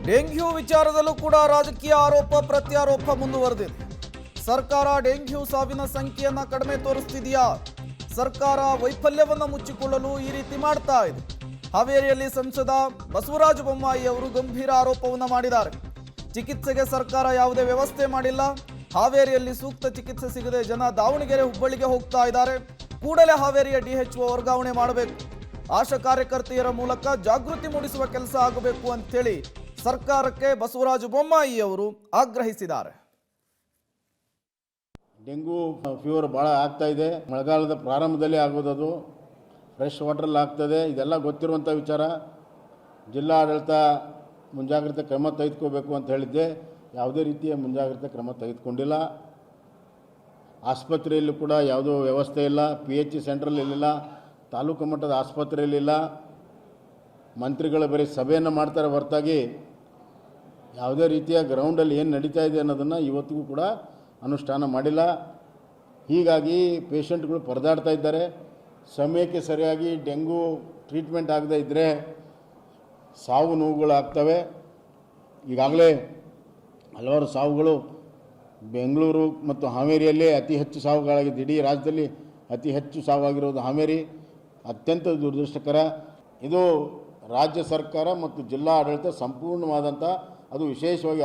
Dengue ವಿಚಾರದಲ್ಲೂ ಕೂಡ ರಾಜಕೀಯ ಆರೋಪ ಪ್ರತ್ಯಾರೋಪ ಮುಂದುವರೆದಿದೆ. ಸರ್ಕಾರ ಡೆಂಗ್ಯೂ ಸಾವಿನ ಸಂಖ್ಯೆಯನ್ನ ಕಡಿಮೆ ತೋರಿಸ್ತಿದೆಯಾ? ಸರ್ಕಾರ ವೈಫಲ್ಯವನ್ನ ಮುಚ್ಚಿಕೊಳ್ಳಲು ಈ ರೀತಿ ಮಾಡ್ತಾ ಇದೆ. ಹಾವೇರಿಯಲ್ಲಿ ಸಂಸದ ಬಸವರಾಜ ಬೊಮ್ಮಾಯಿ ಅವರು ಗಂಭೀರ ಆರೋಪವನ್ನ ಮಾಡಿದ್ದಾರೆ. ಚಿಕಿತ್ಸೆಗೆ ಸರ್ಕಾರ ಯಾವುದೇ ವ್ಯವಸ್ಥೆ ಮಾಡಿಲ್ಲ. ಹಾವೇರಿಯಲ್ಲಿ ಸೂಕ್ತ ಚಿಕಿತ್ಸೆ ಸಿಗದೆ ಜನ ದಾವಣಗೆರೆ ಹುಬ್ಬಳ್ಳಿಗೆ ಹೋಗ್ತಾ ಇದ್ದಾರೆ. ಕೂಡಲೇ ಹಾವೇರಿಯ ಡಿಎಚ್ಒ ವರ್ಗಾವಣೆ ಮಾಡಬೇಕು. ಆಶಾ ಕಾರ್ಯಕರ್ತೆಯರ ಮೂಲಕ ಜಾಗೃತಿ ಮೂಡಿಸುವ ಕೆಲಸ ಆಗಬೇಕು ಅಂತೇಳಿ ಸರ್ಕಾರಕ್ಕೆ ಬಸವರಾಜ ಬೊಮ್ಮಾಯಿ ಅವರು ಆಗ್ರಹಿಸಿದ್ದಾರೆ. ಡೆಂಗು ಫೀವರ್ ಭಾಳ ಆಗ್ತಾ ಇದೆ. ಮಳೆಗಾಲದ ಪ್ರಾರಂಭದಲ್ಲಿ ಆಗೋದದು, ಫ್ರೆಶ್ ವಾಟ್ರಲ್ಲಿ ಆಗ್ತದೆ. ಇದೆಲ್ಲ ಗೊತ್ತಿರುವಂಥ ವಿಚಾರ. ಜಿಲ್ಲಾ ಆಡಳಿತ ಮುಂಜಾಗ್ರತೆ ಕ್ರಮ ತೆಗೆದುಕೋಬೇಕು ಅಂತ ಹೇಳಿದ್ದೆ. ಯಾವುದೇ ರೀತಿಯ ಮುಂಜಾಗ್ರತೆ ಕ್ರಮ ತೆಗೆದುಕೊಂಡಿಲ್ಲ. ಆಸ್ಪತ್ರೆಯಲ್ಲೂ ಕೂಡ ಯಾವುದೋ ವ್ಯವಸ್ಥೆ ಇಲ್ಲ. PH ಸೆಂಟ್ರಲ್ಲಿಲ್ಲ, ತಾಲೂಕು ಮಟ್ಟದ ಆಸ್ಪತ್ರೆಯಲ್ಲಿಲ್ಲ. ಮಂತ್ರಿಗಳು ಬರೀ ಸಭೆಯನ್ನು ಮಾಡ್ತಾರೆ ಹೊರತಾಗಿ ಯಾವುದೇ ರೀತಿಯ ಗ್ರೌಂಡಲ್ಲಿ ಏನು ನಡೀತಾ ಇದೆ ಅನ್ನೋದನ್ನು ಇವತ್ತಿಗೂ ಕೂಡ ಅನುಷ್ಠಾನ ಮಾಡಿಲ್ಲ. ಹೀಗಾಗಿ ಪೇಷಂಟ್ಗಳು ಪರದಾಡ್ತಾ ಇದ್ದಾರೆ. ಸಮಯಕ್ಕೆ ಸರಿಯಾಗಿ ಡೆಂಗು ಟ್ರೀಟ್ಮೆಂಟ್ ಆಗದೇ ಇದ್ದರೆ ಸಾವು ನೋವುಗಳಾಗ್ತವೆ. ಈಗಾಗಲೇ ಹಲವಾರು ಸಾವುಗಳು ಬೆಂಗಳೂರು ಮತ್ತು ಹಾವೇರಿಯಲ್ಲೇ ಅತಿ ಹೆಚ್ಚು ಸಾವುಗಳಾಗಿದೆ. ಇಡೀ ರಾಜ್ಯದಲ್ಲಿ ಅತಿ ಹೆಚ್ಚು ಸಾವಾಗಿರೋದು ಹಾವೇರಿ. ಅತ್ಯಂತ ದುರದೃಷ್ಟಕರ. ಇದು ರಾಜ್ಯ ಸರ್ಕಾರ ಮತ್ತು ಜಿಲ್ಲಾ ಆಡಳಿತ ಸಂಪೂರ್ಣವಾದಂಥ, ಅದು ವಿಶೇಷವಾಗಿ